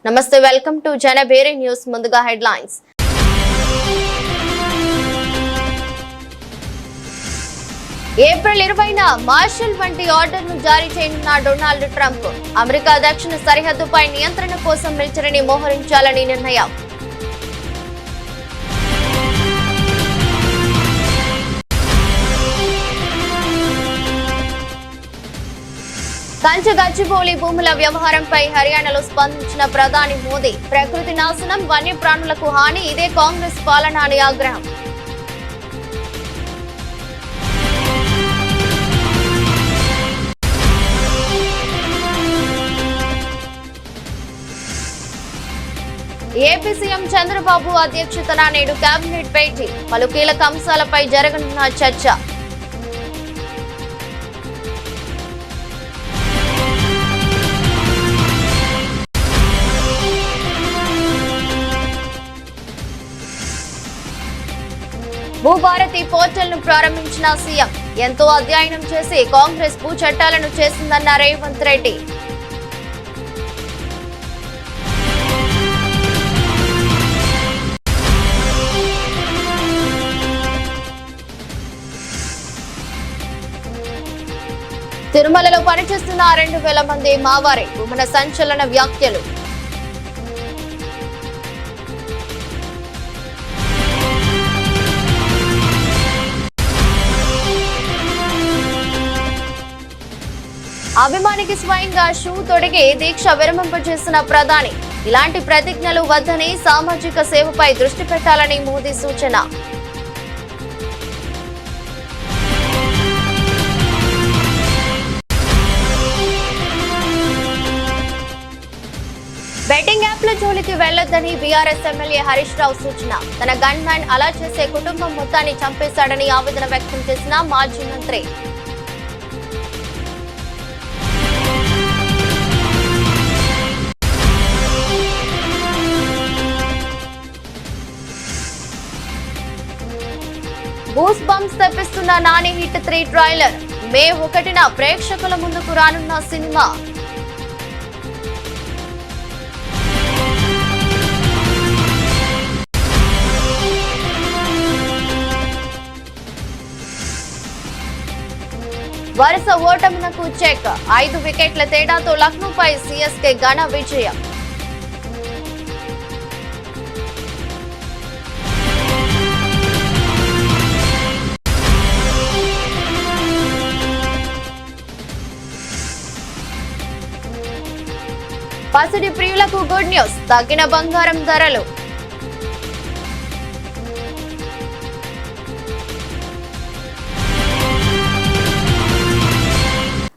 నమస్తే, welcome to జనబేరి news. ముందుగా headlines. April 20న martial వంటి ఆర్డర్ను జారీ చేయనున్న డొనాల్డ్ ట్రంప్. అమెరికా దక్షిణ సరిహద్దుపై నియంత్రణ కోసం మిలిటరీని మోహరించాలని నిర్ణయం. గచ్చిబౌలి భూముల వ్యవహారంపై హర్యానాలో స్పందించిన ప్రధాని మోదీ. ప్రకృతి నాశనం, వన్యప్రాణులకు హాని, ఇదే కాంగ్రెస్ పాలన అని ఆగ్రహం. ఏపీ సీఎం చంద్రబాబు అధ్యక్షతన నేడు కేబినెట్ భేటీ. పలు కీలక అంశాలపై జరగనున్న చర్చ. భూభారతి పోర్టల్ ను ప్రారంభించిన సీఎం. ఎంతో అధ్యయనం చేసి కాంగ్రెస్ భూ చట్టాలను చేసిందన్న రేవంత్ రెడ్డి. తిరుమలలో పనిచేస్తున్న 2000 మంది మావారే. భూమన సంచలన వ్యాఖ్యలు. అభిమానికి స్వయంగా షూ తొడిగి దీక్ష విరమింపజేసిన ప్రధాని. ఇలాంటి ప్రతిజ్ఞలు వద్దని, సామాజిక సేవపై దృష్టి పెట్టాలని మోదీ సూచన. బెట్టింగ్ యాప్ల జోలికి వెళ్లొద్దని బీఆర్ఎస్ ఎమ్మెల్యే హరీష్ రావు సూచన. తన గన్ మ్యాన్ అలా చేసే కుటుంబం మొత్తాన్ని చంపేశాడని ఆవేదన వ్యక్తం చేసిన మాజీ మంత్రి. గూస్ బంప్స్ తెప్పిస్తున్న నాని హిట్ 3 ట్రైలర్. మే 1న ప్రేక్షకుల ముందుకు రానున్న సినిమా. వరుస ఓటమునకు చెక్. 5 వికెట్ల తేడాతో లక్నోపై సీఎస్కే ఘన విజయం. పసిడి ప్రియులకు గుడ్ న్యూస్. తగ్గిన బంగారం ధరలు.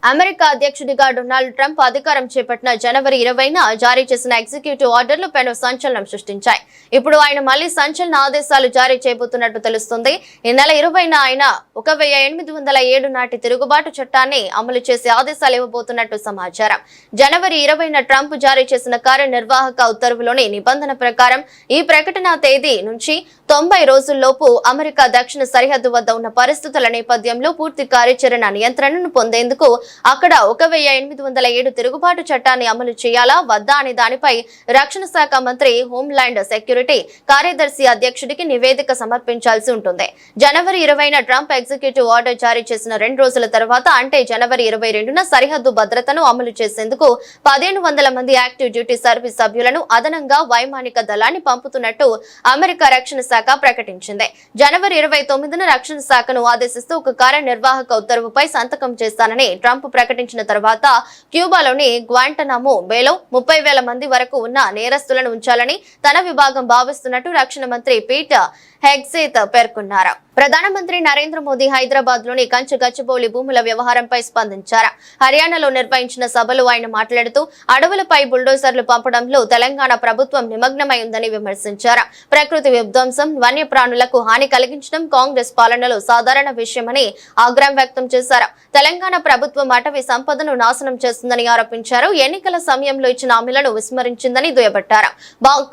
అమెరికా అధ్యక్షుడిగా డొనాల్డ్ ట్రంప్ అధికారం చేపట్టిన జనవరి 20న జారీ చేసిన ఎగ్జిక్యూటివ్ ఆర్డర్లు పెను సంచలనం సృష్టించాయి. ఇప్పుడు ఆయన మళ్లీ సంచలన ఆదేశాలు జారీ చేయబోతున్నట్టు తెలుస్తుంది. ఈ నెల 20న ఆయన 1807 నాటి తిరుగుబాటు చట్టాన్ని అమలు చేసే ఆదేశాలు ఇవ్వబోతున్నట్టు సమాచారం. జనవరి 20న ట్రంప్ జారీ చేసిన కార్యనిర్వాహక ఉత్తర్వులోని నిబంధన ప్రకారం ఈ ప్రకటన తేదీ నుంచి 90 రోజుల్లోపు అమెరికా దక్షిణ సరిహద్దు వద్ద ఉన్న పరిస్థితుల నేపథ్యంలో పూర్తి కార్యాచరణ నియంత్రణను పొందేందుకు అక్కడ 1807 తిరుగుబాటు చట్టాన్ని అమలు చేయాలా వద్దా అనే దానిపై రక్షణ శాఖ మంత్రి హోంల్యాండ్ సెక్యూరిటీ కార్యదర్శి అధ్యక్షుడికి నివేదిక సమర్పించాల్సి ఉంటుంది. జనవరి 20న ట్రంప్ ఎగ్జిక్యూటివ్ ఆర్డర్ జారీ చేసిన 2 రోజుల తర్వాత, అంటే జనవరి 22న సరిహద్దు భద్రతను అమలు చేసేందుకు 1500 మంది యాక్టివ్ డ్యూటీ సర్వీస్ సభ్యులను అదనంగా వైమానిక దళాన్ని పంపుతున్నట్టు అమెరికా రక్షణ శాఖ ప్రకటించింది. జనవరి 29న రక్షణ శాఖను ఆదేశిస్తూ ఒక కార్యనిర్వాహక ఉత్తర్వుపై సంతకం చేస్తానని ట్రంప్ ప్రకటించిన తర్వాత క్యూబాలోని గ్వాంటనామో బేలో 30,000 మంది వరకు ఉన్న నేరస్తులను ఉంచాలని తన విభాగం భావిస్తున్నట్టు రక్షణ మంత్రి పీట్ హెగ్సేత్ పేర్కొన్నారు. ప్రధానమంత్రి నరేంద్ర మోదీ హైదరాబాద్ లోని గచ్చిబౌలి భూముల వ్యవహారంపై స్పందించారు. హర్యానాలో నిర్వహించిన సభలో ఆయన మాట్లాడుతూ అడవులపై బుల్డోజర్లు పంపడంలో తెలంగాణ ప్రభుత్వం నిమగ్నమై ఉందని విమర్శించారు. ప్రకృతి విధ్వంసం, వన్యప్రాణులకు హాని కలిగించడం కాంగ్రెస్ పాలనలో సాధారణ విషయమని ఆగ్రహం వ్యక్తం చేశారు. తెలంగాణ ప్రభుత్వం అటవీ సంపదను నాశనం చేస్తుందని ఆరోపించారు. ఎన్నికల సమయంలో ఇచ్చిన హామీలను విస్మరించిందని దుయ్యబట్టారు.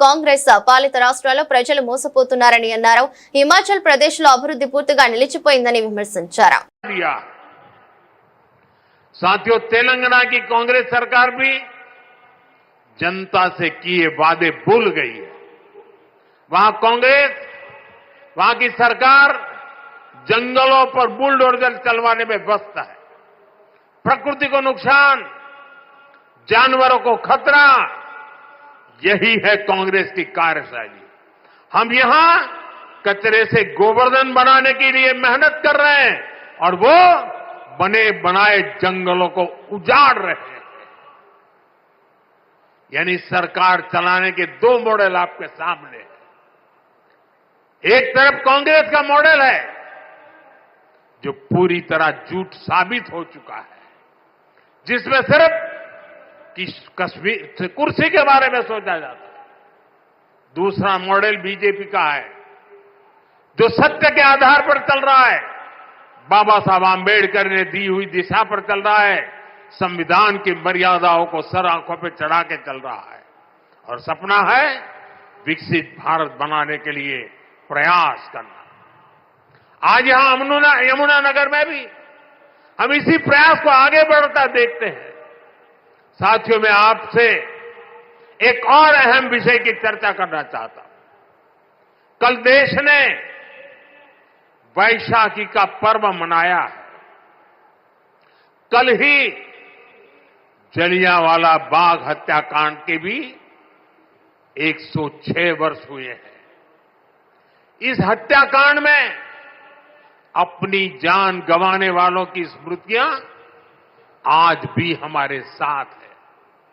కాంగ్రెస్ పాలిత రాష్ట్రాల్లో ప్రజలు మోసపోతున్నారని అన్నారు. హిమాచల్ ప్రదేశ్ లో అభివృద్ధి పూర్తిగా నిలిచిపోయిందని విమర్శించారు. साथियों, तेलंगाना की कांग्रेस सरकार भी जनता से किए वादे भूल गई है। वहां कांग्रेस, वहां की सरकार जंगलों पर बुलडोजर चलवाने में व्यस्त है। प्रकृति को नुकसान, जानवरों को खतरा, यही है कांग्रेस की कार्यशैली। हम यहां कचरे से गोवर्धन बनाने के लिए मेहनत कर रहे हैं और वो बने बनाए जंगलों को उजाड़ रहे हैं। यानी सरकार चलाने के दो मॉडल आपके सामने हैं। एक तरफ कांग्रेस का मॉडल है जो पूरी तरह झूठ साबित हो चुका है, जिसमें सिर्फ कश्मीर कुर्सी के बारे में सोचा जाता है। दूसरा मॉडल बीजेपी का है जो सत्य के आधार पर चल रहा है, बाबा साहब आंबेडकर ने दी हुई दिशा पर चल रहा है, संविधान की मर्यादाओं को सर आंखों पर चढ़ा के चल रहा है और सपना है विकसित भारत बनाने के लिए प्रयास करना। आज यहां यमुनानगर में भी हम इसी प्रयास को आगे बढ़ता देखते हैं। साथियों, मैं आपसे एक और अहम विषय की चर्चा करना चाहता हूं। कल देश ने वैशाखी का पर्व मनाया है। कल ही जलियांवाला बाग हत्याकांड के भी 106 वर्ष हुए हैं। इस हत्याकांड में अपनी जान गंवाने वालों की स्मृतियां आज भी हमारे साथ है।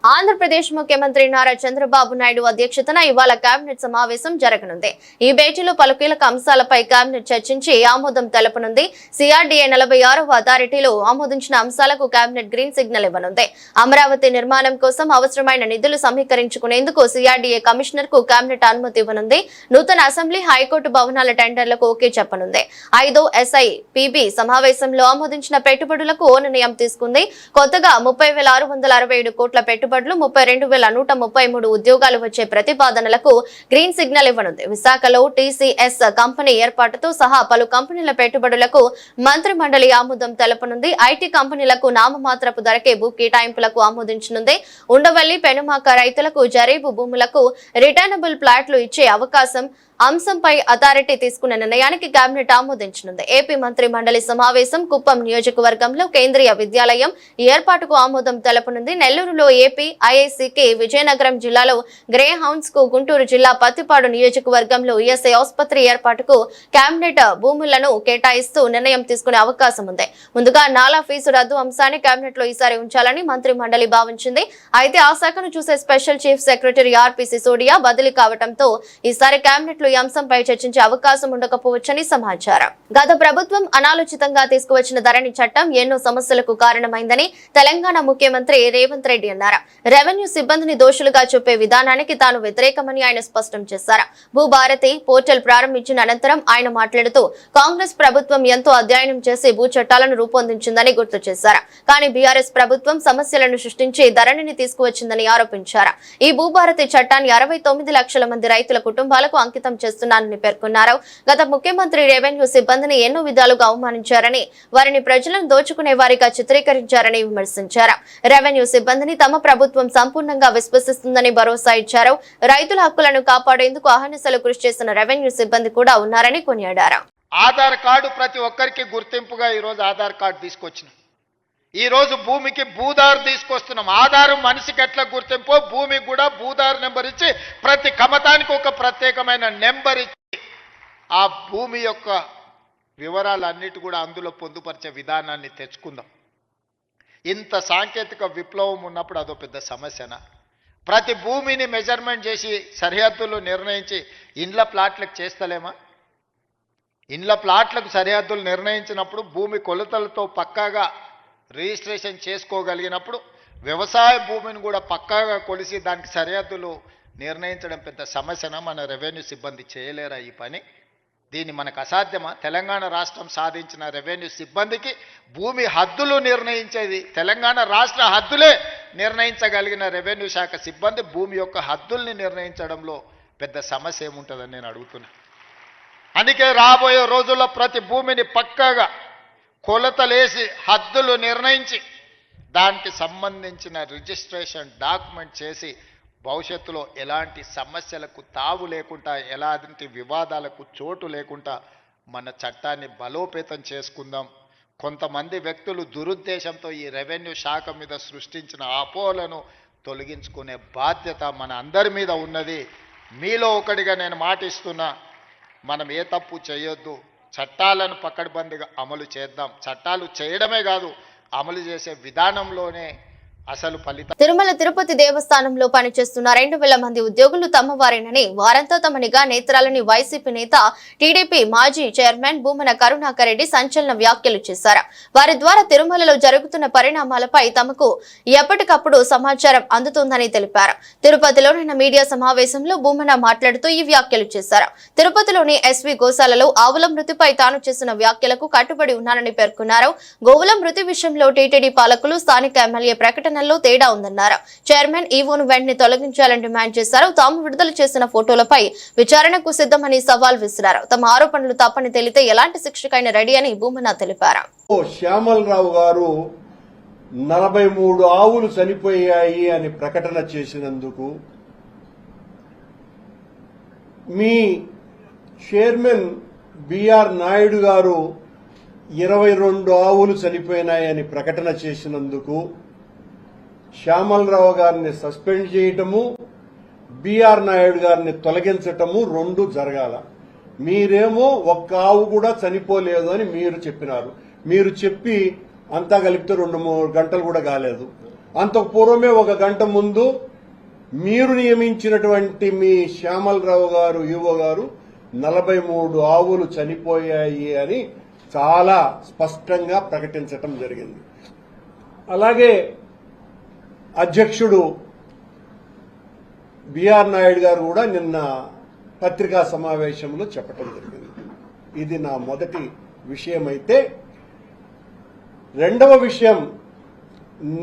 ఆంధ్రప్రదేశ్ ముఖ్యమంత్రి నారా చంద్రబాబు నాయుడు అధ్యక్షతన ఇవాళ కేబినెట్ సమావేశం జరగనుంది. ఈ భేటీలో పలు కీలక అంశాలపై కేబినెట్ చర్చించి ఆమోదం తెలపనుంది. సిఆర్డీఏ 46వ అథారిటీలో ఆమోదించిన అంశాలకు కేబినెట్ గ్రీన్ సిగ్నల్ ఇవ్వనుంది. అమరావతి నిర్మాణం కోసం అవసరమైన నిధులు సమీకరించుకునేందుకు సిఆర్డీఏ కమిషనర్ కు కేబినెట్ అనుమతి ఇవ్వనుంది. నూతన అసెంబ్లీ, హైకోర్టు భవనాల టెండర్లకు ఓకే చెప్పనుంది. 5వ SIPB సమావేశంలో ఆమోదించిన పెట్టుబడులకు ఓ నిర్ణయం తీసుకుంది. కొత్తగా 30,667 కోట్ల పెట్టుబడులు, 32,133 ఉద్యోగాలు వచ్చే ప్రతిపాదనలకు గ్రీన్ సిగ్నల్ ఇవ్వనుంది. విశాఖలో TCS కంపెనీ ఏర్పాటుతో సహా పలు కంపెనీల పెట్టుబడులకు మంత్రి మండలి ఆమోదం తెలపనుంది. ఐటీ కంపెనీలకు నామమాత్రపు ధరకే భూ కేటాయింపులకు ఆమోదించనుంది. ఉండవల్లి, పెనుమాక రైతులకు జరీబు భూములకు రిటర్నబుల్ ప్లాట్లు ఇచ్చే అవకాశం అంశంపై అథారిటీ తీసుకున్న నిర్ణయానికి కేబినెట్ ఆమోదించనుంది. ఏపీ మంత్రి మండలి సమావేశం కుప్పం నియోజకవర్గంలో కేంద్రీయ విద్యాలయం ఏర్పాటుకు ఆమోదం తెలపనుంది. నెల్లూరులో ఏపీ IICకి, విజయనగరం జిల్లాలో గ్రే హౌండ్స్ కు, గుంటూరు జిల్లా పత్తిపాడు నియోజకవర్గంలో ESI ఆసుపత్రి ఏర్పాటుకు కేబినెట్ భూములను కేటాయిస్తూ నిర్ణయం తీసుకునే అవకాశం ఉంది. ముందుగా నాలా ఫీజు రద్దు అంశాన్ని కేబినెట్ లో ఈసారి ఉంచాలని మంత్రి మండలి భావించింది. అయితే ఆ శాఖను చూసే special chief secretary RP Sisodia బదిలీ కావడంతో ఈసారి కేబినెట్ లో ఈ అంశంపై చర్చించే అవకాశం ఉండకపోవచ్చని సమాచారం. గత ప్రభుత్వం అనాలోచితంగా తీసుకువచ్చిన ధరణి చట్టం ఎన్నో సమస్యలకు కారణమైందని తెలంగాణ ముఖ్యమంత్రి రేవంత్ రెడ్డి అన్నారు. రెవెన్యూ సిబ్బందిని దోషులుగా చూపే విధానానికి తాను వ్యతిరేకమని ఆయన స్పష్టం చేశారు. భూభారతి పోర్టల్ ప్రారంభించిన అనంతరం ఆయన మాట్లాడుతూ కాంగ్రెస్ ప్రభుత్వం ఎంతో అధ్యయనం చేసి భూ చట్టాలను రూపొందించిందని గుర్తు చేశారు. కానీ బీఆర్ఎస్ ప్రభుత్వం సమస్యలను సృష్టించి ధరణిని తీసుకువచ్చిందని ఆరోపించారు. ఈ భూభారతి చట్టాన్ని 69 లక్షల మంది రైతుల కుటుంబాలకు అంకితం చేస్తున్నానని పేర్కొన్నారు. గత ముఖ్యమంత్రి రెవెన్యూ సిబ్బందిని ఎన్నో విధాలుగా అవమానించారని, వారిని ప్రజలను దోచుకునే వారిగా చిత్రీకరించారని విమర్శించారు. రెవెన్యూ సిబ్బందిని తమ ప్రభుత్వం సంపూర్ణంగా విశ్వసిస్తుందని భరోసా ఇచ్చారు. రైతుల హక్కులను కాపాడేందుకు అహర్నిశలు కృషి చేసిన రెవెన్యూ సిబ్బంది కూడా ఉన్నారని కొనియాడారు. ఆధార్ కార్డు ప్రతి ఒక్కరికి గుర్తింపుగా ఈ రోజు ఆధార్ కార్డు తీసుకొచ్చినాం. ఈ రోజు భూమికి భూదారు తీసుకొస్తున్నాం. ఆధారు మనిషికి ఎట్లా గుర్తింపో భూమికి కూడా భూదారు నెంబర్ ఇచ్చి ప్రతి కమతానికి ఒక ప్రత్యేకమైన నెంబర్ ఇచ్చి ఆ భూమి యొక్క వివరాలన్నిటి కూడా అందులో పొందుపరిచే విధానాన్ని తెచ్చుకుందాం. ఇంత సాంకేతిక విప్లవం ఉన్నప్పుడు అదో పెద్ద సమస్యనా? ప్రతి భూమిని మెజర్మెంట్ చేసి సరిహద్దులు నిర్ణయించి ఇండ్ల ప్లాట్లకు చేస్తలేమా? ఇండ్ల ప్లాట్లకు సరిహద్దులు నిర్ణయించినప్పుడు భూమి కొలతలతో పక్కాగా రిజిస్ట్రేషన్ చేసుకోగలిగినప్పుడు వ్యవసాయ భూమిని కూడా పక్కాగా కొలిసి దానికి సరిహద్దులు నిర్ణయించడం పెద్ద సమస్యన? మన రెవెన్యూ సిబ్బంది చేయలేరా ఈ పని? దీన్ని మనకు అసాధ్యమా? తెలంగాణ రాష్ట్రం సాధించిన రెవెన్యూ సిబ్బందికి భూమి హద్దులు నిర్ణయించేది తెలంగాణ రాష్ట్ర హద్దులే నిర్ణయించగలిగిన రెవెన్యూ శాఖ సిబ్బంది భూమి యొక్క హద్దుల్ని నిర్ణయించడంలో పెద్ద సమస్య ఏముంటుందని నేను అడుగుతున్నా. అందుకే రాబోయే రోజుల్లో ప్రతి భూమిని పక్కాగా కొలతలేసి హద్దులు నిర్ణయించి దానికి సంబంధించిన రిజిస్ట్రేషన్ డాక్యుమెంట్ చేసి భవిష్యత్తులో ఎలాంటి సమస్యలకు తావు లేకుండా, ఎలాంటి వివాదాలకు చోటు లేకుండా మన చట్టాన్ని బలోపేతం చేసుకుందాం. కొంతమంది వ్యక్తులు దురుద్దేశంతో ఈ రెవెన్యూ శాఖ మీద సృష్టించిన అపోహలను తొలగించుకునే బాధ్యత మన అందరి మీద ఉన్నది. మీలో ఒకటిగా నేను మాటిస్తున్నా, మనం ఏ తప్పు చేయొద్దు, చట్టాలను పకడ్బందీగా అమలు చేద్దాం. చట్టాలు చేయడమే కాదు, అమలు చేసే విధానంలోనే అసలు ఫలితం. తిరుమల తిరుపతి దేవస్థానంలో పనిచేస్తున్న 2000 మంది ఉద్యోగులు తమ వారేనని, వారంతా తమ నిఘా నేత్రాలని వైసీపీ నేత టీడీపీ మాజీ చైర్మన్ భూమన కరుణాకర్ రెడ్డి సంచలన వ్యాఖ్యలు చేశారు. వారి ద్వారా తిరుమలలో జరుగుతున్న పరిణామాలపై తమకు ఎప్పటికప్పుడు సమాచారం అందుతుందని తెలిపారు. తిరుపతిలో నిన్న మీడియా సమావేశంలో భూమన మాట్లాడుతూ ఈ వ్యాఖ్యలు చేశారు. తిరుపతిలోని ఎస్వి గోశాలలో ఆవుల మృతిపై తాను చేసిన వ్యాఖ్యలకు కట్టుబడి ఉన్నానని పేర్కొన్నారు. గోవుల మృతి విషయంలో టీటీడీ పాలకులు, స్థానిక ఎమ్మెల్యే ప్రకటన తేడా ఉందన్నారు. చైర్మన్ ఈవోను వెంటనే తొలగించాలని డిమాండ్ చేశారు. తాము విడుదల చేసిన ఫోటోలపై విచారణకు సిద్ధమని సవాల్ విసిరారు. తమ ఆరోపణలు తప్పని తెలితే ఎలాంటి శిక్షకైనా రెడీ అని భూమన తెలిపారు. శ్యామలరావు గారు 43 ఆవులు చనిపోయాయి అని ప్రకటన చేసినందుకు మీ చైర్మన్ బిఆర్ నాయుడు గారు 22 ఆవులు చనిపోయినాయని ప్రకటన చేసినందుకు శ్యామలరావు గారిని సస్పెండ్ చేయటము, బిఆర్ నాయుడు గారిని తొలగించటము రెండు జరగాల. మీరేమో ఒక్క ఆవు కూడా చనిపోలేదు అని మీరు చెప్పినారు. మీరు చెప్పి అంతా కలిపితే 2-3 గంటలు కూడా కాలేదు. అంతకు పూర్వమే 1 గంట ముందు మీరు నియమించినటువంటి మీ శ్యామలరావు గారు, ఈవో గారు 43 ఆవులు చనిపోయాయి అని చాలా స్పష్టంగా ప్రకటించటం జరిగింది. అలాగే అధ్యక్షుడు బిఆర్ నాయుడు గారు కూడా నిన్న పత్రికా సమావేశంలో చెప్పటం జరిగింది. ఇది నా మొదటి విషయం. అయితే రెండవ విషయం,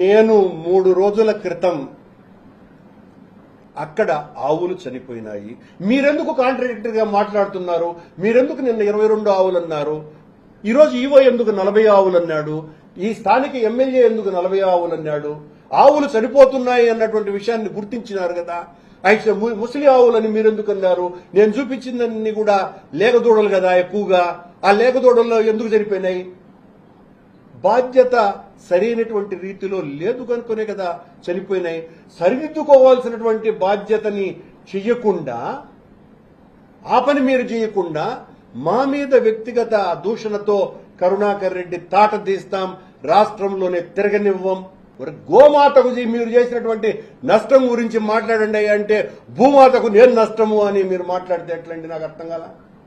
నేను 3 రోజుల క్రితం అక్కడ ఆవులు చనిపోయినాయి. మీరెందుకు కాంట్రాడిక్టరీగా మాట్లాడుతున్నారు? మీరెందుకు నిన్న 22 ఆవులు అన్నారు? ఈరోజు ఈవో ఎందుకు 40 ఆవులు అన్నాడు? ఈ స్థానిక ఎమ్మెల్యే ఎందుకు 40 ఆవులు అన్నాడు? ఆవులు చనిపోతున్నాయి అన్నటువంటి విషయాన్ని గుర్తించినారు కదా. అయితే ముసలి ఆవులని మీరెందుకు అన్నారు? నేను చూపించిందన్నీ కూడా లేగదూడలు కదా ఎక్కువగా. ఆ లేగదూడల్లో ఎందుకు చనిపోయినాయి? బాధ్యత సరైనటువంటి రీతిలో లేదు కనుకొనే కదా చనిపోయినాయి. సరిదిద్దుకోవాల్సినటువంటి బాధ్యతని చెయ్యకుండా, ఆ పని మీరు చేయకుండా మా మీద వ్యక్తిగత దూషణతో కరుణాకర్ రెడ్డి తాట తీస్తాం, రాష్ట్రంలోనే తిరగనివ్వం. గోమాతకు మీరు చేసినటువంటి నష్టం గురించి మాట్లాడండి అంటే భూమాతకు నేను నష్టము అని మీరు మాట్లాడితే ఎట్లండి? నాకు అర్థం కాల.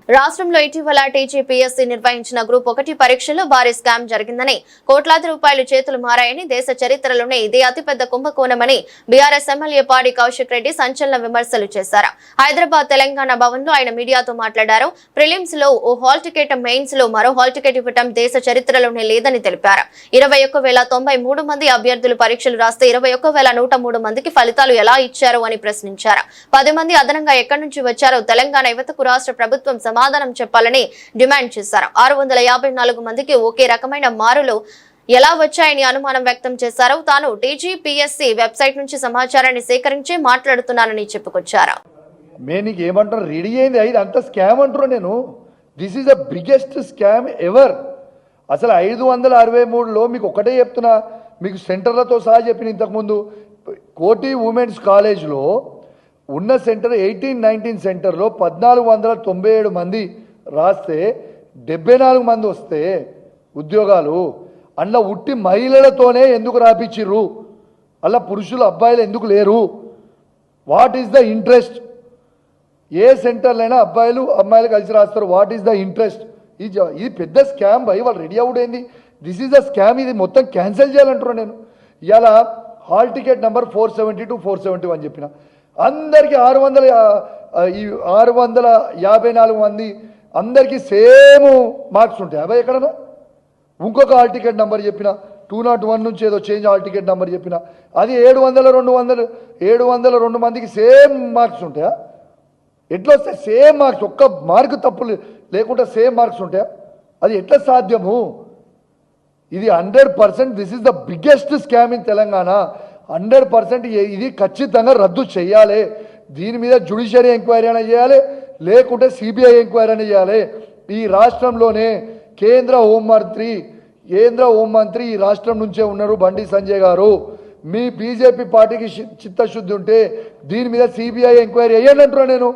రాష్ట్రంలో ఇటీవల టీజీపీఎస్సీ నిర్వహించిన గ్రూప్ 1 పరీక్షలో భారీ స్కామ్ జరిగిందని, కోట్లాది రూపాయలు చేతులు మారాయని, దేశ చరిత్రలోనే ఇదే అతిపెద్ద కుంభకోణమని బీఆర్ఎస్ ఎమ్మెల్యే పాడి కౌశిక్ రెడ్డి సంచలన విమర్శలు చేశారు. హైదరాబాద్ తెలంగాణ భవన్ లో ఆయన మీడియాతో మాట్లాడారు. ప్రిలిమ్స్ లో ఓ హాల్ టికెట్, మెయిన్స్ లో మరో హాల్ టికెట్ ఇవ్వటం దేశ చరిత్రలోనే లేదని తెలిపారు. 21,093 మంది అభ్యర్థులు పరీక్షలు రాస్తే 21,103 మందికి ఫలితాలు ఎలా ఇచ్చారు అని ప్రశ్నించారు. 10 మంది అదనంగా ఎక్కడి నుంచి వచ్చారో తెలంగాణ యువతకు రాష్ట్ర ప్రభుత్వం సమాధానం చెప్పాలని డిమాండ్ చేశారు. 654 మందికి ఒకే రకమైన మారులు ఎలా వచ్చాయని అనుమానం వ్యక్తం చేశారు. తాను టీజీపీఎస్సీ వెబ్సైట్ నుంచి సమాచారాన్ని సేకరించి మాట్లాడుతున్నానని చెప్పుకొచ్చారు. నీకు ఏమంటారు? రెడీ అయింది ఇది అంత స్కామ్ అంటారు. నేను this is the biggest scam ever. అసలు 563లో మీకు ఒకటే చెప్తున్నా, మీకు సెంటర్లతో సహా చెప్పిన ఇంతకుముందు. కోటి ఉమెన్స్ కాలేజ్లో ఉన్న సెంటర్ 18-19 సెంటర్లో 1497 మంది రాస్తే 74 మంది వస్తే ఉద్యోగాలు అందులో ఉట్టి మహిళలతోనే ఎందుకు రాపిచ్చిర్రు? అలా పురుషులు అబ్బాయిలు ఎందుకు లేరు? What is the interest? ఏ సెంటర్లైనా అబ్బాయిలు అమ్మాయిలు కలిసి రాస్తారు. What is the interest? ఇది పెద్ద స్కామ్ భయ్. వాళ్ళు రెడీ అవుడైంది. This is the scam. ఇది మొత్తం క్యాన్సిల్ చేయాలంటారు. నేను ఇలా హాల్ టికెట్ నెంబర్ 470 to 471 చెప్పిన అందరికీ 654 మంది అందరికీ సేమ్ మార్క్స్ ఉంటాయి. అబ్బాయి ఎక్కడన్నా ఇంకొక హాల్ టికెట్ నెంబర్ చెప్పిన 201 నుంచి ఏదో చేంజ్ హాల్ టికెట్ నెంబర్ చెప్పిన అది 702 మందికి సేమ్ మార్క్స్ ఉంటాయా? ఎట్లా వస్తాయి సేమ్ మార్క్స్? ఒక్క మార్కు తప్పు లేకుండా సేమ్ మార్క్స్ ఉంటాయా? అది ఎట్లా సాధ్యము? ఇది 100% this is the biggest scam in Telangana. 100% ఇది ఖచ్చితంగా రద్దు చేయాలి. దీని మీద జ్యుడిషియరీ ఎంక్వైరీ అయినా చేయాలి, లేకుంటే సిబిఐ ఎంక్వైరీ అయినా చేయాలి. ఈ రాష్ట్రంలోనే కేంద్ర హోంమంత్రి ఈ రాష్ట్రం నుంచే ఉన్నారు, బండి సంజయ్ గారు. మీ బీజేపీ పార్టీకి చిత్తశుద్ధి ఉంటే దీని మీద సిబిఐ ఎంక్వైరీ అయ్యండి అంటున్నా నేను.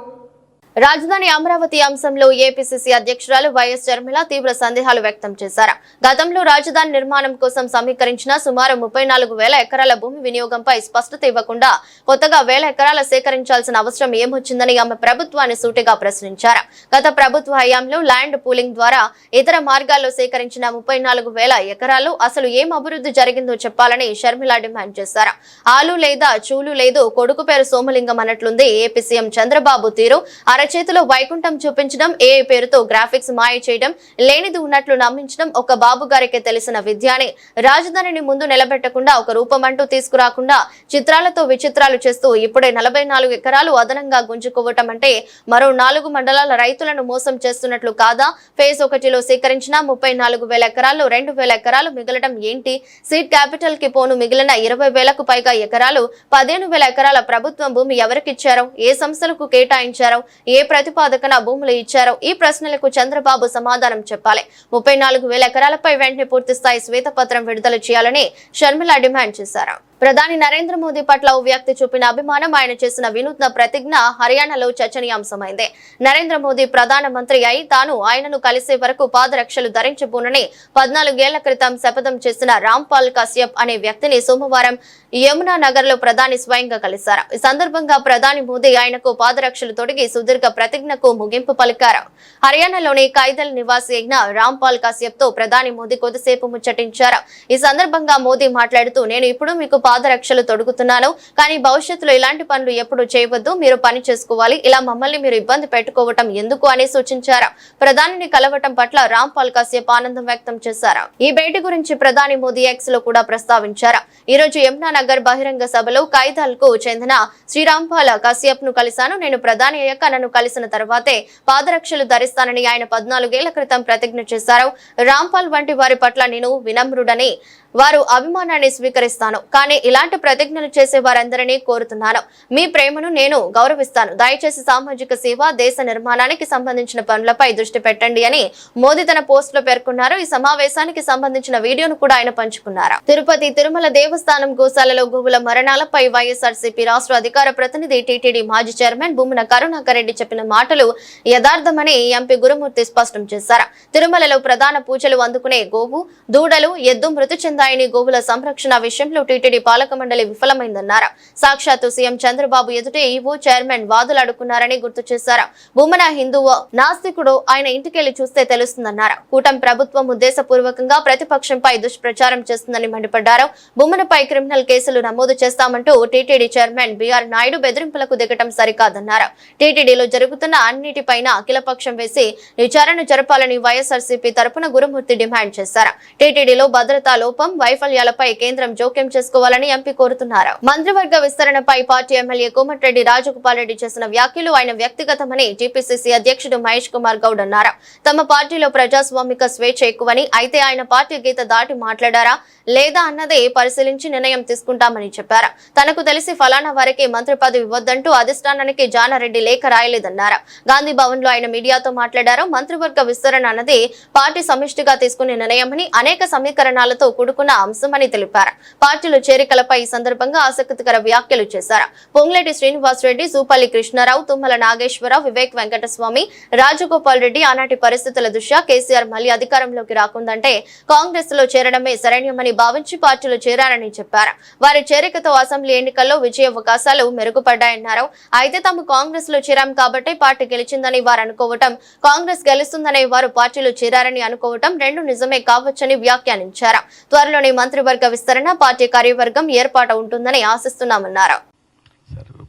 రాజధాని అమరావతి అంశంలో ఏపీసీసీ అధ్యక్షురాలు వైఎస్ షర్మిల తీవ్ర సందేహాలు వ్యక్తం చేశారు. గతంలో రాజధాని నిర్మాణం కోసం సమీకరించిన సుమారు 34,000 ఎకరాల భూమి వినియోగంపై స్పష్టత ఇవ్వకుండా కొత్తగా 1,000 ఎకరాల సేకరించాల్సిన అవసరం ఏమొచ్చిందని ఆమె ప్రభుత్వాన్ని సూటిగా ప్రశ్నించారు. గత ప్రభుత్వ హయాంలో ల్యాండ్ పూలింగ్ ద్వారా ఇతర మార్గాల్లో సేకరించిన 34,000 ఎకరాలు అసలు ఏం అభివృద్ధి జరిగిందో చెప్పాలని షర్మిల డిమాండ్ చేశారు. ఆలు లేదా చూలు లేదు, కొడుకు పేరు సోమలింగం అన్నట్లుంది ఏపీ సీఎం చంద్రబాబు తీరు. అరచేతిలో వైకుంఠం చూపించడం, ఏ పేరుతో గ్రాఫిక్స్ మాయ చేయడం, లేనిది ఉన్నట్లు నమ్మించడం ఒక బాబు గారికి తెలిసిన విద్యాని రాజధానిని ముందు నిలబెట్టకుండా ఒక రూపమంటూ తీసుకురాకుండా చిత్రాలతో విచిత్రాలు చేస్తూ ఇప్పుడే 44 ఎకరాలు అదనంగా గుంజుకోవటం అంటే మరో 4 మండలాల రైతులను మోసం చేస్తున్నట్లు కాదా? ఫేజ్ 1లో సేకరించిన 34,000 ఎకరాల్లో 2,000 ఎకరాలు మిగలడం ఏంటి? సీడ్ క్యాపిటల్ కి పోను మిగిలిన 20,000కు పైగా ఎకరాలు 15,000 ఎకరాల ప్రభుత్వం భూమి ఎవరికిచ్చారో, ఏ సంస్థలకు కేటాయించారో, ఏ ప్రతిపాదకన భూములు ఇచ్చారో ఈ ప్రశ్నలకు చంద్రబాబు సమాధానం చెప్పాలి. 34,000 ఎకరాలపై వెంటనే పూర్తిస్థాయి శ్వేతపత్రం విడుదల చేయాలని షర్మిల డిమాండ్ చేశారు. ప్రధాని నరేంద్ర మోదీ పట్ల ఓ వ్యక్తి చూపిన అభిమానం, ఆయన చేసిన వినూత్న ప్రతిజ్ఞ హర్యానాలో చర్చనీయాంశమైంది. నరేంద్ర మోదీ ప్రధానమంత్రి అయి తాను ఆయనను కలిసే వరకు పాదరక్షలు ధరించబోనని 14 ఏళ్ల క్రితం శపథం చేసిన రాంపాల్ కశ్యప్ అనే వ్యక్తిని సోమవారం యమునా నగర్ లో ప్రధాని స్వయంగా కలిశారు. ఈ సందర్భంగా ప్రధాని మోదీ ఆయనకు పాదరక్షలు తొడిగి సుదీర్ఘ ప్రతిజ్ఞకు ముగింపు పలికారు. హర్యానాలోని కైదల్ నివాసి అయిన రాంపాల్ కశ్యప్ తో ప్రధాని మోదీ కొద్దిసేపు ముచ్చటించారు. ఈ సందర్భంగా మోదీ మాట్లాడుతూ, నేను ఇప్పుడు మీకు పాదరక్షలు తొడుగుతున్నాను, కానీ భవిష్యత్తులో ఇలాంటి పనులు ఎప్పుడు చేయవద్దు, మీరు పని చేసుకోవాలి, ఇలా మమ్మల్ని మీరు ఇబ్బంది పెట్టుకోవటం ఎందుకు అని సూచించారు. ప్రధానిని కలవటం పట్ల రాంపాల్ కశ్యప్ ఆనందం వ్యక్తం చేశారు. ఈ భేటీ గురించి ప్రధాని మోదీ ఎక్స్ లో కూడా ప్రస్తావించారు. ఈ రోజు యమునా నగర్ బహిరంగ సభలో కైదల్ కు చెందిన శ్రీరాంపాల్ కశ్యప్ ను కలిశాను. నేను ప్రధాని అయ్యాక నన్ను కలిసిన తర్వాతే పాదరక్షలు ధరిస్తానని ఆయన 14 ఏళ్ల క్రితం ప్రతిజ్ఞ చేశారు. రాంపాల్ వంటి వారి పట్ల నేను వినమ్రుడని, వారు అభిమానాన్ని స్వీకరిస్తాను, కానీ ఇలాంటి ప్రతిజ్ఞలు చేసే వారందరినీ కోరుతున్నాను. మీ ప్రేమను నేను గౌరవిస్తాను. దయచేసి సామాజిక సేవ, దేశ నిర్మాణానికి సంబంధించిన పనులపై దృష్టి పెట్టండి అని మోదీ తన పోస్ట్ లో పేర్కొన్నారు. ఈ సమావేశానికి సంబంధించిన వీడియోను కూడా ఆయన పంచుకున్నారు. తిరుపతి తిరుమల దేవస్థానం గోశాలలో గోవుల మరణాలపై వైఎస్ఆర్సీపీ రాష్ట్ర అధికార ప్రతినిధి టీటీడీ మాజీ చైర్మన్ భూమన కరుణాకర్ రెడ్డి చెప్పిన మాటలు యథార్థమని ఎంపీ గురుమూర్తి స్పష్టం చేశారు. తిరుమలలో ప్రధాన పూజలు అందుకునే గోవు, దూడలు, ఎద్దు మృతి చెందాయని, గోవుల సంరక్షణ విషయంలో టీటీడీ పాలక మండలి విఫలమైందన్నారు. సాక్షాత్తు సీఎం చంద్రబాబు ఎదుటే ఈవో చైర్మన్ వాదులాడుకున్నారని గుర్తు చేశారు. భూమన హిందువో నాస్తికుడో ఆయన ఇంటికెళ్లి చూస్తే తెలుస్తుందన్నారు. కూటమి ప్రభుత్వం ఉద్దేశపూర్వకంగా ప్రతిపక్షంపై దుష్ప్రచారం చేస్తుందని మండిపడ్డారు. భూమనపై క్రిమినల్ కేసులు నమోదు చేస్తామంటూ టీటీడీ చైర్మన్ బీఆర్ నాయుడు బెదిరింపులకు దిగటం సరికాదన్నారు. టీటీడీలో జరుగుతున్న అన్నిటిపైన అఖిలపక్షం వేసి విచారణ జరపాలని వైఎస్ఆర్సీపీ తరపున గురుమూర్తి డిమాండ్ చేశారు. టీటీడీలో భద్రతా లోపం, వైఫల్యాలపై కేంద్రం జోక్యం చేసుకోవాలని ఎంపీ కోరుతున్నారు. మంత్రివర్గ విస్తరణపై పార్టీ ఎమ్మెల్యే కోమటిరెడ్డి రాజగోపాల్ రెడ్డి చేసిన వ్యాఖ్యలు ఆయన వ్యక్తిగతమని టీపీసీసీ అధ్యక్షుడు మహేష్ కుమార్ గౌడ్ అన్నారు. తమ పార్టీలో ప్రజాస్వామిక స్వేచ్ఛ ఎక్కువని, అయితే ఆయన పార్టీ గీత దాటి మాట్లాడారా లేదా అన్నదే పరిశీలించి నిర్ణయం తీసుకుంటామని చెప్పారు. తనకు తెలిసి ఫలానా వారికి మంత్రి పదవి ఇవ్వద్దంటూ అధిష్టానానికి జానారెడ్డి లేఖ రాయలేదన్నారు. గాంధీ భవన్ లో ఆయన మీడియాతో మాట్లాడారు. మంత్రివర్గ విస్తరణ అన్నది పార్టీ సమిష్టిగా తీసుకునే నిర్ణయమని, అనేక సమీకరణాలతో కూడుకున్న అంశమని తెలిపారు. పార్టీలో చేరికలపై ఈ సందర్భంగా ఆసక్తికర వ్యాఖ్యలు చేశారు. పొంగులేటి శ్రీనివాస్ రెడ్డి, సూపల్లి కృష్ణారావు, తుమ్మల నాగేశ్వరరావు, వివేక్ వెంకటస్వామి, రాజగోపాల్ రెడ్డి ఆనాటి పరిస్థితుల దృష్ట్యా కేసీఆర్ మళ్లీ అధికారంలోకి రాకుందంటే కాంగ్రెస్ లో చేరడమే సరైనమని భావించి పార్టీలో చేరారని చెప్పారు. వారి చేరికతో అసెంబ్లీ ఎన్నికల్లో విజయ అవకాశాలు మెరుగుపడ్డాయన్నారు. అయితే తాము కాంగ్రెస్ లో చేరాం కాబట్టి పార్టీ గెలిచిందని వారు అనుకోవటం, కాంగ్రెస్ గెలుస్తుందనే వారు పార్టీలో చేరారని అనుకోవటం రెండు నిజమే కావచ్చని వ్యాఖ్యానించారు. త్వరలోనే మంత్రివర్గ విస్తరణ, పార్టీ కార్యవర్గం ఏర్పాటు ఉంటుందని ఆశిస్తున్నామన్నారు.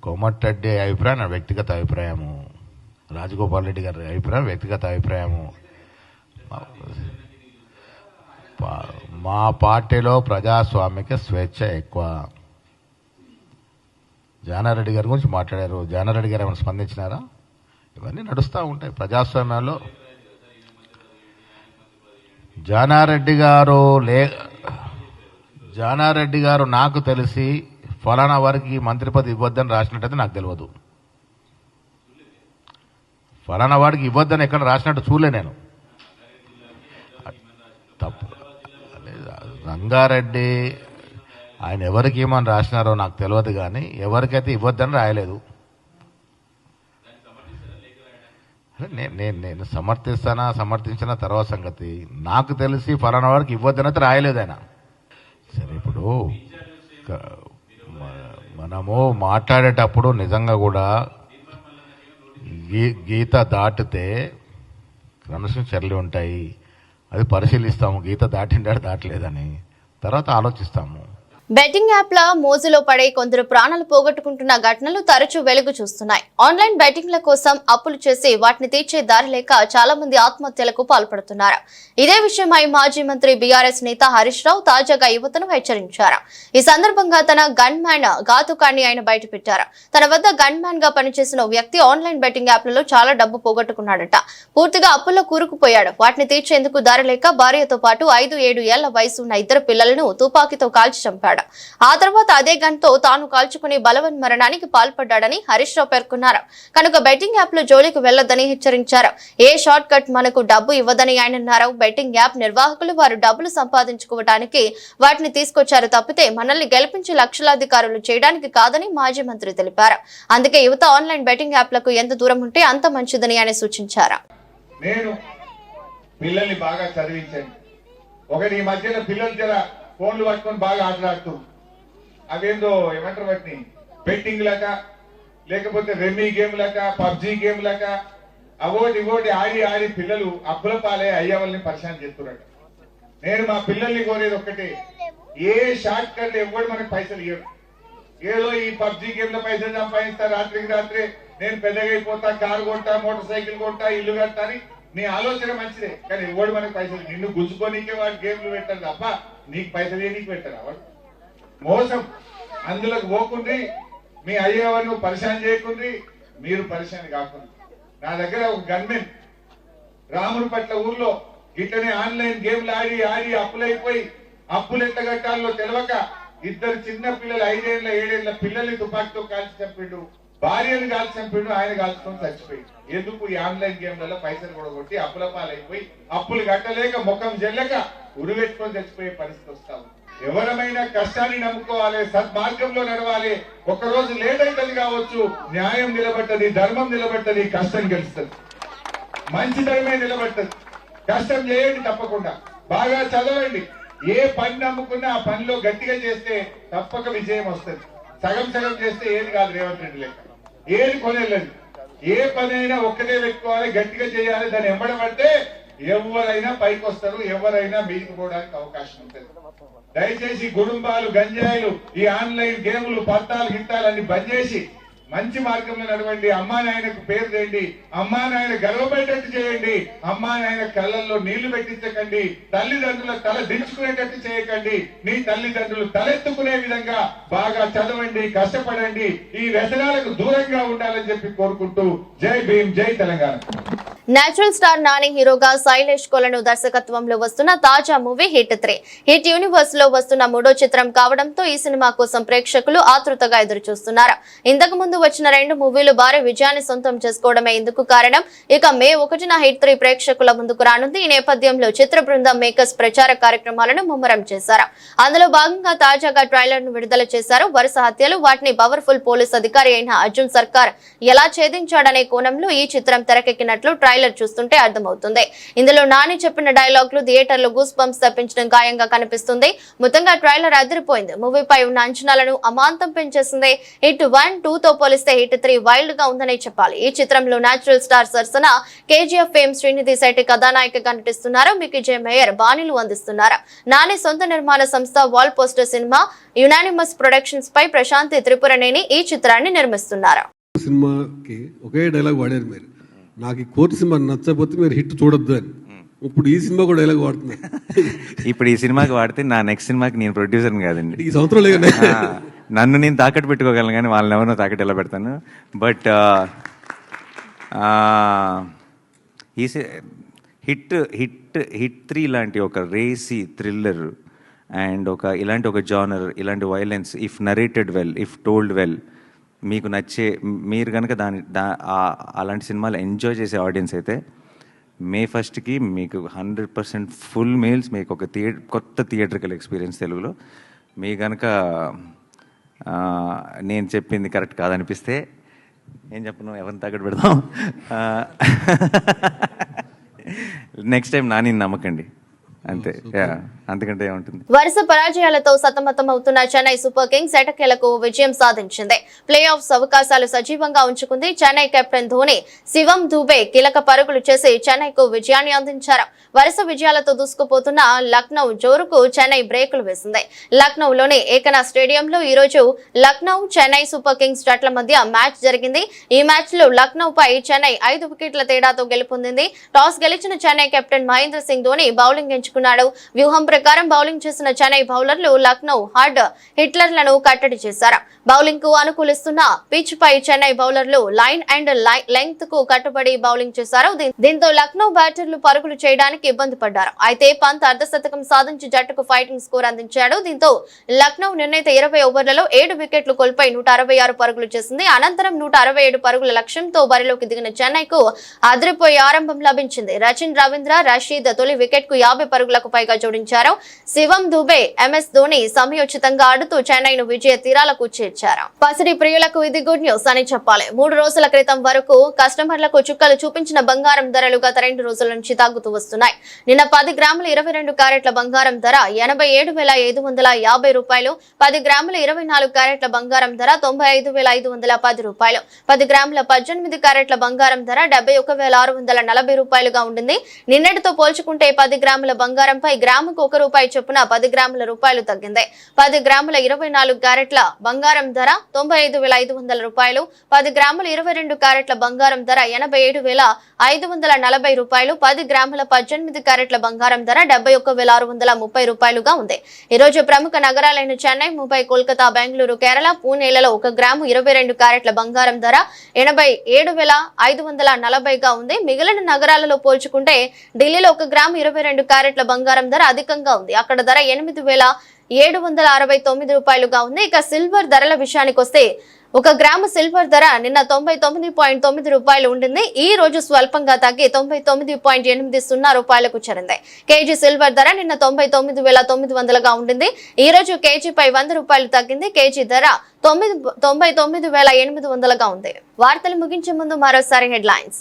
కోమటిరెడ్డి అభిప్రాయం నా వ్యక్తిగత అభిప్రాయము, రాజగోపాల్ రెడ్డి గారి అభిప్రాయం వ్యక్తిగత అభిప్రాయము. మా పార్టీలో ప్రజాస్వామిక స్వేచ్ఛ ఎక్కువ. జానారెడ్డి గారి గురించి మాట్లాడారు. జానారెడ్డి గారు ఏమైనా స్పందించినారా? ఇవన్నీ నడుస్తూ ఉంటాయి ప్రజాస్వామ్యాల్లో. జానారెడ్డి గారు నాకు తెలిసి ఫలానా వారికి మంత్రి పదవి ఇవ్వద్దని రాసినట్టయితే నాకు తెలియదు. ఫలానా వాడికి ఇవ్వద్దని ఎక్కడ రాసినట్టు చూడలే నేను. తప్పు రంగారెడ్డి ఆయన ఎవరికి ఏమని రాసినారో నాకు తెలియదు, కానీ ఎవరికైతే ఇవ్వద్దని రాయలేదు. నేను సమర్థించిన తర్వాత సంగతి. నాకు తెలిసి ఫలానా వాడికి ఇవ్వద్దని అయితే రాయలేదు ఆయన. సరే, ఇప్పుడు మనము మాట్లాడేటప్పుడు నిజంగా కూడా గీత దాటితే క్రమశిక్షణ చర్యలు ఉంటాయి. అది పరిశీలిస్తాము, గీత దాటిండా దాటలేదని తర్వాత ఆలోచిస్తాము. బెట్టింగ్ యాప్ల మోజులో పడే కొందరు ప్రాణాలు పోగొట్టుకుంటున్న ఘటనలు తరచూ వెలుగు చూస్తున్నాయి. ఆన్లైన్ బెట్టింగ్ల కోసం అప్పులు చేసి వాటిని తీర్చే దారి లేక చాలా మంది ఆత్మహత్యలకు పాల్పడుతున్నారు. ఇదే విషయమై మాజీ మంత్రి బీఆర్ఎస్ నేత హరీష్ రావు తాజాగా యువతను హెచ్చరించారు. ఈ సందర్భంగా తన గన్ మ్యాన్ ఘాతుకాన్ని ఆయన బయటపెట్టారు. తన వద్ద గన్ మ్యాన్ గా పనిచేసిన వ్యక్తి ఆన్లైన్ బెట్టింగ్ యాప్లలో చాలా డబ్బు పోగొట్టుకున్నాడట. పూర్తిగా అప్పుల్లో కూరుకుపోయాడు. వాటిని తీర్చేందుకు దారి లేక భార్యతో పాటు 5-7 ఏళ్ల వయసు ఉన్న 2 పిల్లలను తుపాకీతో కాల్చి చంపాడు. ఆ తర్వాత అదే గన్తో తాను కాల్చుకుని బలవన్ మరణానికి పాల్పడ్డాడని హరీష్ రావు పేర్కొన్నారు. కనుక బెట్టింగ్ యాప్ లో జోలికి వెళ్లొద్దని హెచ్చరించారు. ఏ షార్ట్ కట్ మనకు డబ్బు ఇవ్వదని ఆయన అన్నారు. బెట్టింగ్ యాప్ నిర్వాహకులు వారు డబ్బులు సంపాదించుకోవడానికి వాటిని తీసుకొచ్చారు తప్పితే మనల్ని గెలిపించి లక్షలాధికారులు చేయడానికి కాదని మాజీ మంత్రి తెలిపారు. అందుకే యువత ఆన్లైన్ బెట్టింగ్ యాప్లకు ఎంత దూరం ఉంటే అంత మంచిదని ఆయన సూచించారు. నేను పిల్లల్ని బాగా చదివించండి. ఒకటి ఈ మధ్యన పిల్లలు జర ఫోన్లు పట్టుకొని బాగా ఆటలాడుతూ అవేందో ఏమంటారు వాటిని బెట్టింగ్ లక, లేకపోతే రెమ్మీ గేమ్ లక, పబ్జీ గేమ్ లక, అవోటి ఇవోటి ఆడి పిల్లలు అప్పుల పాలే అయ్యే వాళ్ళని పరిశాన్ చేస్తున్నట్టు. నేను మా పిల్లల్ని కోరేది ఒక్కటే, ఏ షార్ట్ కట్ ఎవరు మనకు పైసలు ఇవ్వరు. ఏదో ఈ పబ్జీ గేమ్ లో పైసలు సంపాదిస్తా, రాత్రికి రాత్రే నేను పెద్దగా అయిపోతా, కారు కొంటా, మోటార్ సైకిల్ కొంటా, ఇల్లు కడతా అని నీ ఆలోచన మంచిదే, కానీ ఎవడు మనకు పైసలు నిన్ను గుంజుకోనికే వాడు గేమ్లు పెట్టారు తప్ప నీకు పైసలు నీకు పెట్టారు. వాడు మోసం. అందులోకి పోకుండ్రి, మీ అయ్యేవాళ్ళు పరిశాన్ చేయకుండ్రి, మీరు పరిశాన్ కాకుండా. నా దగ్గర ఒక గన్మెన్ రాముడి పట్ల ఊర్లో ఇట్లనే ఆన్లైన్ గేమ్లు ఆడి అప్పులైపోయి అప్పులు ఎంత కట్టాలో తెలియక 2 చిన్న పిల్లలు 5 ఏళ్ల 7 ఏళ్ల పిల్లల్ని తుపాకీతో కాల్చి చంపిండు, భార్యను కాల్చి చంపిండు, ఆయన కాల్చుకొని చచ్చిపోయింది. ఎందుకు? ఈ ఆన్లైన్ గేమ్లలో పైసలు కూడా కొట్టి అప్పుల పాలైపోయి అప్పులు కట్టలేక ముఖం జల్లక ఉరివెట్టుకొని చచ్చిపోయే పరిస్థితి వస్తాము. ఎవరమైనా కష్టాన్ని నమ్ముకోవాలి, సద్మార్గంలో నడవాలి. ఒకరోజు లేట్ అవుతుంది కావచ్చు, న్యాయం నిలబడ్డది, ధర్మం నిలబడ్డది, కష్టం గెలుస్తుంది, మంచి ధర్మే నిలబడ్డది. కష్టం చేయండి, తప్పకుండా బాగా చదవండి. ఏ పని నమ్ముకున్నా ఆ పనిలో గట్టిగా చేస్తే తప్పక విజయం వస్తుంది. సగం చేస్తే ఏది కాదు. రేవంత్ రెడ్డి లెక్క ఏది కొనేలేదు. ఏ పని అయినా ఒక్కటే పెట్టుకోవాలి, గట్టిగా చేయాలి. దాన్ని ఎంబడబడితే ఎవరైనా పైకి వస్తారు, ఎవరైనా మీదికి పోవడానికి అవకాశం ఉంటుంది. దయచేసి కుటుంబాలు, గంజాయిలు, ఈ ఆన్లైన్ గేములు, పత్తాలు, గిత్తాలన్నీ బంద్ చేసి మంచి మార్గంలో నడవండి. అమ్మా నాయనకు పేరు తేండి, అమ్మా నాయన గర్వపడేటట్టు చేయండి, అమ్మా నాయన కళ్ళల్లో నీళ్లు పెట్టించకండి, తల్లిదండ్రుల తల దించుకునేటట్టు చేయకండి. మీ తల్లిదండ్రులు తలెత్తుకునే విధంగా బాగా చదవండి, కష్టపడండి, ఈ వ్యసనాలకు దూరంగా ఉండాలని చెప్పి కోరుకుంటూ జై భీమ్, జై తెలంగాణ. నేచురల్ స్టార్ నాని హీరోగా శైలేష్ కొలను దర్శకత్వంలో వస్తున్న తాజా మూవీ హిట్ 3 హిట్ యూనివర్స్ లో వస్తున్న 3వ చిత్రం కావడంతో ఈ సినిమా కోసం ప్రేక్షకులు ఆతృతగా ఎదురు చూస్తున్నారు. ఇంతకు ముందు వచ్చిన 2 మూవీలు భారీ విజయాన్ని సొంతం చేసుకోవడమే ఇందుకు కారణం. ఇక మే 1న హిట్ 3 ప్రేక్షకుల ముందుకు రానుంది. ఈ నేపథ్యంలో చిత్ర బృందం మేకర్స్ ప్రచార కార్యక్రమాలను ముమ్మరం చేశారు. అందులో భాగంగా తాజాగా ట్రైలర్ ను విడుదల చేశారు. వరుస హత్యలు, వాటిని పవర్ఫుల్ పోలీస్ అధికారి అయిన అర్జున్ సర్కార్ ఎలా ఛేదించాడనే కోణంలో ఈ చిత్రం తెరకెక్కినట్లు ట్రైలర్ చూస్తుంటే అర్థమవుతుంది. ఇందులో నాని చెప్పిన డైలాగులు థియేటర్లో గూస్ బంప్స్ తెప్పించడం ఖాయంగా కనిపిస్తుంది. మొత్తంగా ట్రైలర్ అదిరిపోయింది. మూవీపై ఉన్న అంచనాలను అమాంతం పెంచేసింది. హిట్ 1, 2తో పోలిస్తే హిట్ 3 వైల్డ్ గా ఉందనే చెప్పాలి. ఈ చిత్రంలో నేచురల్ స్టార్ సరసన కేజీఎఫ్ ఫేమ్ శ్రీనిధి శెట్టి కథానాయికగా నటిస్తున్నారు. మికీ జే మేయర్ బాణీలు అందిస్తున్నారు. నాని సొంత నిర్మాణ సంస్థ వాల్ పోస్టర్ సినిమా యునానిమస్ ప్రొడక్షన్స్ పై ప్రశాంతి త్రిపురనేని ఈ చిత్రాన్ని నిర్మిస్తున్నారు. సినిమాకి ఒకే డైలాగ్ వాడారు మీరు, నాకు ఈ కోర్టు సినిమా నచ్చకపోతే మీరు హిట్ చూడొద్దు అని. ఇప్పుడు ఈ సినిమా కూడా డైలాగ్ వాడుతున్నా. ఇప్పుడు ఈ సినిమాకి వాడితే నా నెక్స్ట్ సినిమాకి నేను ప్రొడ్యూసర్ని కాదండి, ఈ సంవత్సరం లేదు. నన్ను నేను తాకట్టు పెట్టుకోగలను కానీ వాళ్ళని ఎవరినో తాకట్టు ఎలా పెడతాను. బట్ ఈ హిట్ 3 లాంటి ఒక రేసీ థ్రిల్లర్ అండ్ ఇలాంటి ఒక జానర్, ఇలాంటి violence if narrated well, if told well, మీకు నచ్చే, మీరు కనుక అలాంటి సినిమాలు ఎంజాయ్ చేసే ఆడియన్స్ అయితే May 1st మీకు 100% ఫుల్ మీల్స్, మీకు ఒక కొత్త థియేట్రికల్ ఎక్స్పీరియన్స్ తెలుగులో. మీ కనుక నేను చెప్పింది కరెక్ట్ కాదనిపిస్తే ఏం చెప్పను, ఎవరిని తగ్గట్టు పెడదాం. నెక్స్ట్ టైం నాని నమ్మకండి, అంతే. అంతకంటే ఏముంటుంది. వరుస పరాజయాలతో సతమతం అవుతున్న చెన్నై సూపర్ కింగ్స్ ఎటకేలకు విజయం సాధించింది. ప్లే ఆఫ్స్ అవకాశాలు సజీవంగా ఉంచుకుంది. చెన్నై కెప్టెన్ ధోని, శివం దూబే కీలక పరుగులు చేసి చెన్నైకు విజయాన్ని అందించారు. వరుస విజయాలతో దూసుకుపోతున్న లక్నో జోరుకు చెన్నై బ్రేకులు వేసింది. లక్నోలోని ఏకనా స్టేడియంలో ఈ రోజు లక్నో చెన్నై సూపర్ కింగ్స్ జట్ల మధ్య మ్యాచ్ జరిగింది. ఈ మ్యాచ్ లో లక్నోపై చెన్నై 5 వికెట్ల తేడాతో గెలుపొందింది. టాస్ గెలిచిన చెన్నై కెప్టెన్ మహేంద్ర సింగ్ ధోని బౌలింగ్ ఎంచుకున్నాడు. వ్యూహం ప్రకారం బౌలింగ్ చేసిన చెన్నై బౌలర్లు లక్నో హార్డ్ హిట్లర్లను కట్టడి చేశారు. బౌలింగ్ కు అనుకూలిస్తున్న పిచ్ పై చెన్నై బౌలర్లు లైన్ అండ్ లెంగ్త్ కు కట్టుబడి బౌలింగ్ చేశారు. దీంతో లక్నో బ్యాటర్లు పరుగులు చేయడానికి ఇబ్బంది పడ్డారు. అయితే పంత్ అర్ధశతకం సాధించి జట్టుకు ఫైటింగ్ స్కోర్ అందించాడు. దీంతో లక్నో నిర్ణీత 20 ఓవర్లలో 7 వికెట్లు కోల్పోయి 166 పరుగులు చేసింది. అనంతరం 167 పరుగుల లక్ష్యంతో బరిలోకి దిగిన చెన్నైకు అదిరిపోయే ఆరంభం లభించింది. రచిన్ రవీంద్ర, రషీద్ తొలి వికెట్ కు 50 పరుగులకు పైగా జోడించారు. శివం దూబే, MS ధోని సమయోచితంగా ఆడుతూ చెన్నైను విజయ తీరాలకు చేర్చారు. పసిడి ప్రియులకు ఇది గుడ్ న్యూస్ అని చెప్పాలి. 3 రోజుల క్రితం వరకు కస్టమర్లకు చుక్కలు చూపించిన బంగారం ధరలు గత 2 రోజుల నుంచి తగ్గుతూ వస్తున్నాయి. నిన్న 10 గ్రాముల 22 క్యారెట్ల బంగారం ధర 87,550 రూపాయలు, 10 గ్రాముల 24 క్యారెట్ల బంగారం ధర 95,510 రూపాయలు, 10 గ్రాముల 18 క్యారెట్ల బంగారం ధర 71,640 రూపాయలుగా ఉండింది. నిన్నటితో పోల్చుకుంటే 10 గ్రాముల బంగారంపై గ్రాముకు 1 రూపాయి చొప్పున 10 గ్రాముల రూపాయలు తగ్గింది. 10 గ్రాముల 24 క్యారెట్ల బంగారం ధర 95,500 రూపాయలు, 10 గ్రాముల 22 క్యారెట్ల బంగారం ధర 87,540 రూపాయలు, 10 గ్రాముల 18 క్యారెట్ల బంగారం ధర 71,630 రూపాయలుగా ఉంది. ఈ రోజు ప్రముఖ నగరాలైన చెన్నై, ముంబై, కోల్కతా, బెంగళూరు, కేరళ, పూణేలలో 1 గ్రాము 22 క్యారెట్ల బంగారం ధర 87,540గా ఉంది. మిగిలిన నగరాలలో పోల్చుకుంటే ఢిల్లీలో 1 గ్రాము 22 క్యారెట్ల బంగారం ధర అధికంగా ఉంది. అక్కడ ధర 8,769 రూపాయలుగా ఉంది. ఇక సిల్వర్ ధరల విషయానికి వస్తే 1 గ్రాము సిల్వర్ ధర నిన్న 99.9 రూపాయలు ఉండింది. ఈ రోజు స్వల్పంగా తగ్గి 99.80 రూపాయలకు చేరింది. కేజీ సిల్వర్ ధర నిన్న 99,900గా ఉండింది. ఈ రోజు కేజీపై 100 రూపాయలు తగ్గింది. కేజీ ధర 99,800గా ఉంది. వార్తలు ముగించే ముందు మరోసారి హెడ్లైన్స్.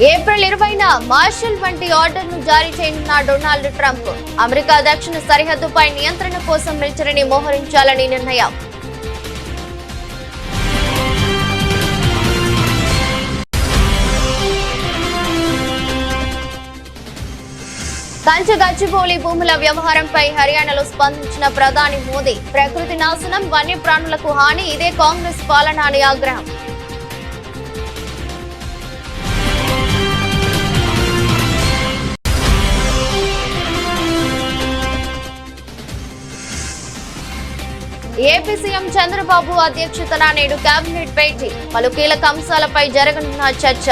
ఏప్రిల్ 20న మార్షల్ వంటి ఆర్డర్ను జారీ చేయనున్న డొనాల్డ్ ట్రంప్. అమెరికా దక్షిణ సరిహద్దుపై నియంత్రణ కోసం మిలిటరీని మోహరించాలని నిర్ణయం. కంచె గచ్చిబౌలి భూముల వ్యవహారంపై హర్యానాలో స్పందించిన ప్రధాని మోదీ. ప్రకృతి నాశనం, వన్యప్రాణులకు హాని, ఇదే కాంగ్రెస్ పాలన అని ఆగ్రహం. ఏపీ సీఎం చంద్రబాబు అధ్యక్షతన నేడు కేబినెట్ భేటీ. పలు కీలక అంశాలపై జరగనున్న చర్చ.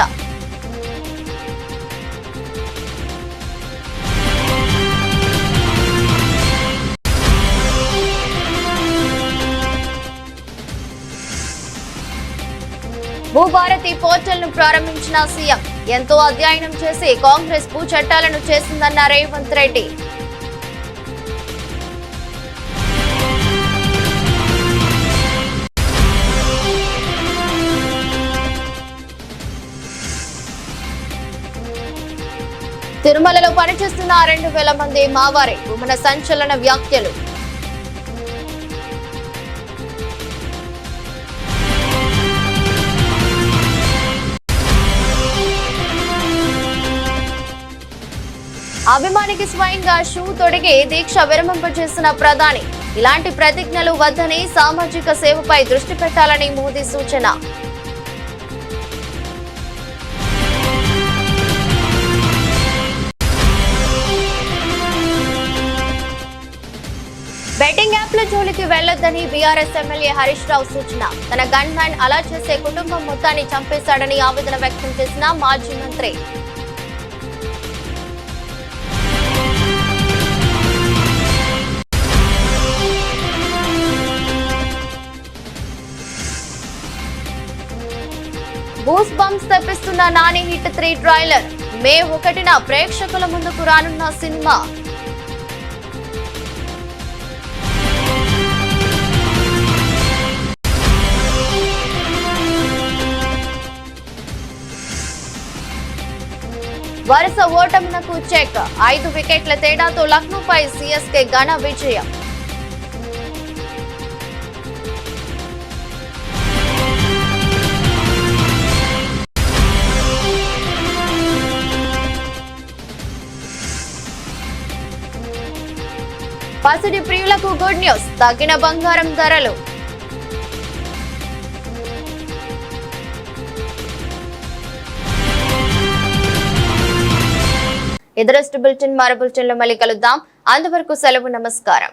భూభారతి పోర్టల్ ను ప్రారంభించిన సీఎం. ఎంతో అధ్యయనం చేసి కాంగ్రెస్ భూ చట్టాలను చేసిందన్న రేవంత్ రెడ్డి. తిరుమలలో పనిచేస్తున్న 2,000 మంది మావారే. భూమన సంచలన వ్యాఖ్యలు. అభిమానికి స్వయంగా షూ తొడిగి దీక్ష విరమింపజేసిన ప్రధాని. ఇలాంటి ప్రతిజ్ఞలు వద్దని, సామాజిక సేవపై దృష్టి పెట్టాలని మోదీ సూచన. బెట్టింగ్ యాప్ల జోలికి వెళ్లొద్దని బీఆర్ఎస్ ఎమ్మెల్యే హరీష్ రావు సూచన. తన గన్ మ్యాన్ అలా చేసే కుటుంబం మొత్తాన్ని చంపేశాడని ఆవేదన వ్యక్తం చేసిన మాజీ మంత్రి. గూస్ బంప్స్ తెప్పిస్తున్న నాని హిట్ 3 ట్రైలర్. మే 1న ప్రేక్షకుల ముందుకు రానున్న సినిమా. వరుస ఓటమునకు చెక్. 5 వికెట్ల తేడాతో లక్నోపై సిఎస్కే ఘన విజయం. పసిడి ప్రియులకు గుడ్ న్యూస్. తగ్గిన బంగారం ధరలు. ఇదరస్ట్ బులెటిన్ మరో బులెటిన్లో మళ్ళీ కలుద్దాం. అంతవరకు సెలవు. నమస్కారం.